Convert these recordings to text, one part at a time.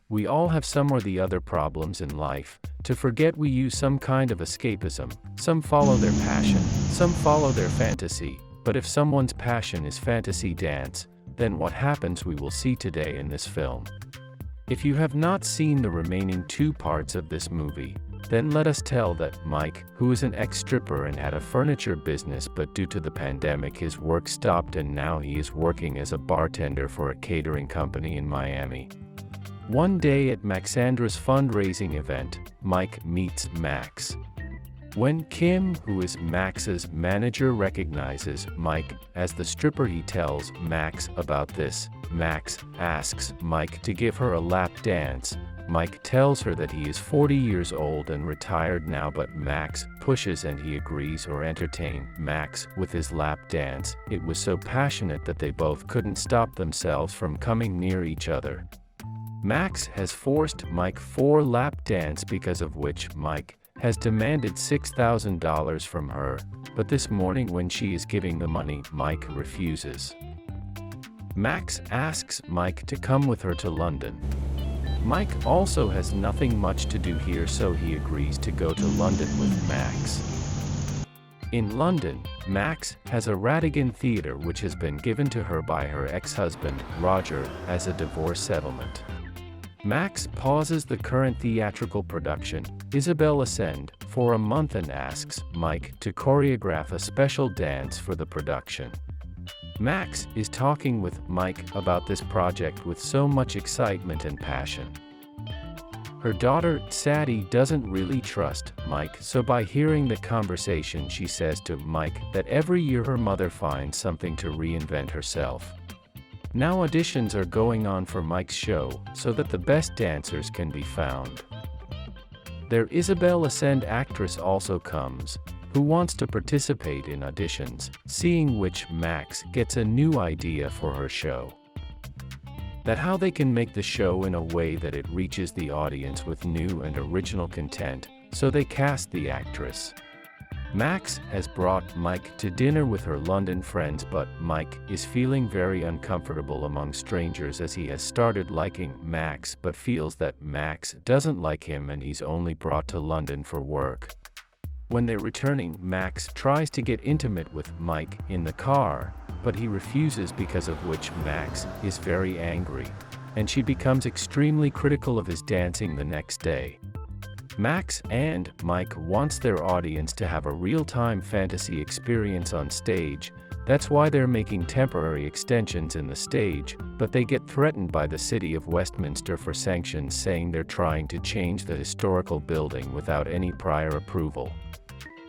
we all have some or the other problems in life. To forget, we use some kind of escapism. Some follow their passion, some follow their fantasy. But if someone's passion is fantasy dance, then what happens we will see today in this film. If you have not seen the remaining 2 parts of this movie, then let us tell that Mike, who is an ex-stripper and had a furniture business, but due to the pandemic his work stopped and now he is working as a bartender for a catering company in Miami. One day at Maxandra's fundraising event, Mike meets Max. When Kim, who is Max's manager, recognizes Mike as the stripper, he tells Max about this. Max asks Mike to give her a lap dance. Mike tells her that he is 40 years old and retired now, but Max pushes and he agrees or entertain Max with his lap dance. It was so passionate that they both couldn't stop themselves from coming near each other. Max has forced Mike for lap dance, because of which Mike has demanded $6,000 from her, but this morning when she is giving the money, Mike refuses. Max asks Mike to come with her to London. Mike also has nothing much to do here, so he agrees to go to London with Max. In London, Max has a Radigan theater which has been given to her by her ex-husband, Roger, as a divorce settlement. Max pauses the current theatrical production, Isabelle Ascend, for a month and asks Mike to choreograph a special dance for the production. Max is talking with Mike about this project with so much excitement and passion. Her daughter, Sadie, doesn't really trust Mike, so by hearing the conversation she says to Mike that every year her mother finds something to reinvent herself. Now auditions are going on for Mike's show, so that the best dancers can be found. Their Isabelle Ascend actress also comes, who wants to participate in auditions, seeing which Max gets a new idea for her show. That how they can make the show in a way that it reaches the audience with new and original content, so they cast the actress. Max has brought Mike to dinner with her London friends, but Mike is feeling very uncomfortable among strangers as he has started liking Max but feels that Max doesn't like him and he's only brought to London for work. When they're returning, Max tries to get intimate with Mike in the car, but he refuses, because of which Max is very angry, and she becomes extremely critical of his dancing the next day. Max and Mike wants their audience to have a real-time fantasy experience on stage. That's why they're making temporary extensions in the stage, but they get threatened by the city of Westminster for sanctions, saying they're trying to change the historical building without any prior approval.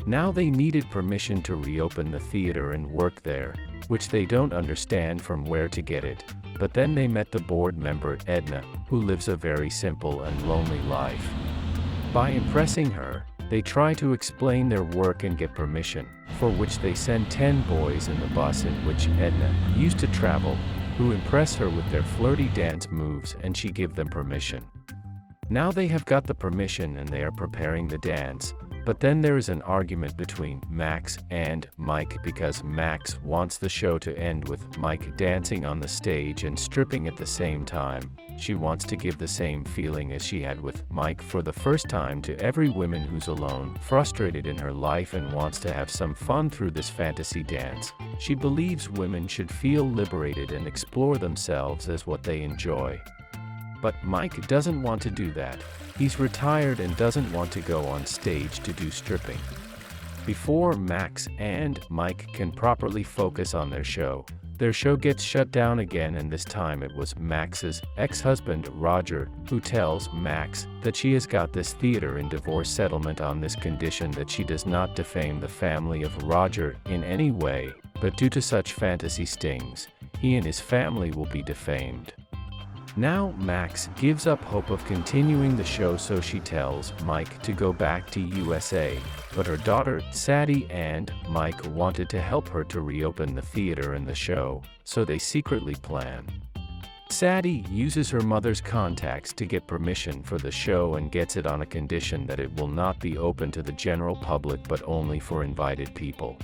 Now they needed permission to reopen the theater and work there, which they don't understand from where to get it. But then they met the board member Edna, who lives a very simple and lonely life. By impressing her, they try to explain their work and get permission, for which they send 10 boys in the bus in which Edna used to travel, who impress her with their flirty dance moves, and she gives them permission. Now they have got the permission and they are preparing the dance, but then there is an argument between Max and Mike because Max wants the show to end with Mike dancing on the stage and stripping at the same time. She wants to give the same feeling as she had with Mike for the first time to every woman who's alone, frustrated in her life, and wants to have some fun through this fantasy dance. She believes women should feel liberated and explore themselves as what they enjoy. But Mike doesn't want to do that. He's retired and doesn't want to go on stage to do stripping. Before Max and Mike can properly focus on their show gets shut down again, and this time it was Max's ex-husband, Roger, who tells Max that she has got this theater in divorce settlement on this condition that she does not defame the family of Roger in any way, but due to such fantasy stings, he and his family will be defamed. Now Max gives up hope of continuing the show, so she tells Mike to go back to USA, but her daughter, Sadie, and Mike wanted to help her to reopen the theater and the show, so they secretly plan. Sadie uses her mother's contacts to get permission for the show and gets it on a condition that it will not be open to the general public but only for invited people.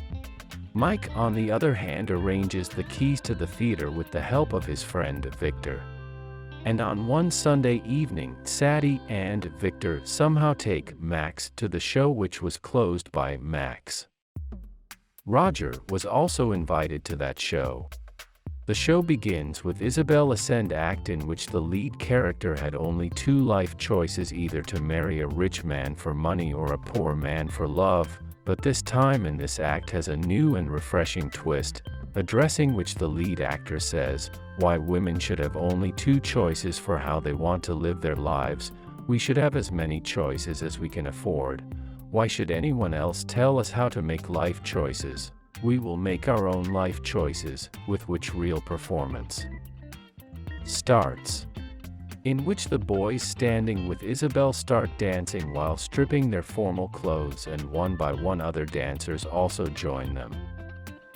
Mike, on the other hand, arranges the keys to the theater with the help of his friend Victor. And on one Sunday evening, Sadie and Victor somehow take Max to the show, which was closed by Max. Roger was also invited to that show. The show begins with Isabel's ascend act, in which the lead character had only two life choices, either to marry a rich man for money or a poor man for love, but this time in this act has a new and refreshing twist, addressing which the lead actor says, why women should have only two choices for how they want to live their lives. We should have as many choices as we can afford. Why should anyone else tell us how to make life choices? We will make our own life choices, with which real performance starts. In which the boys standing with Isabel start dancing while stripping their formal clothes, and one by one other dancers also join them.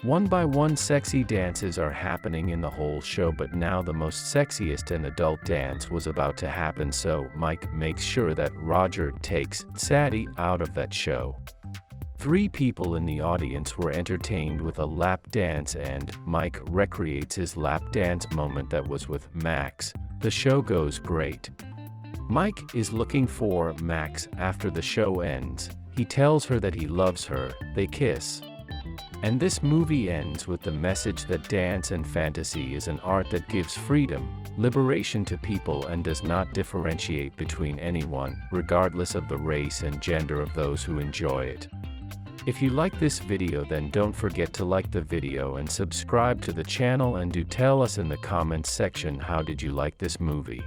One by one sexy dances are happening in the whole show, but now the most sexiest and adult dance was about to happen, so Mike makes sure that Roger takes Sadie out of that show. 3 people in the audience were entertained with a lap dance, and Mike recreates his lap dance moment that was with Max. The show goes great. Mike is looking for Max after the show ends. He tells her that he loves her, they kiss. And this movie ends with the message that dance and fantasy is an art that gives freedom, liberation to people, and does not differentiate between anyone, regardless of the race and gender of those who enjoy it. If you like this video, then don't forget to like the video and subscribe to the channel, and do tell us in the comments section how did you like this movie.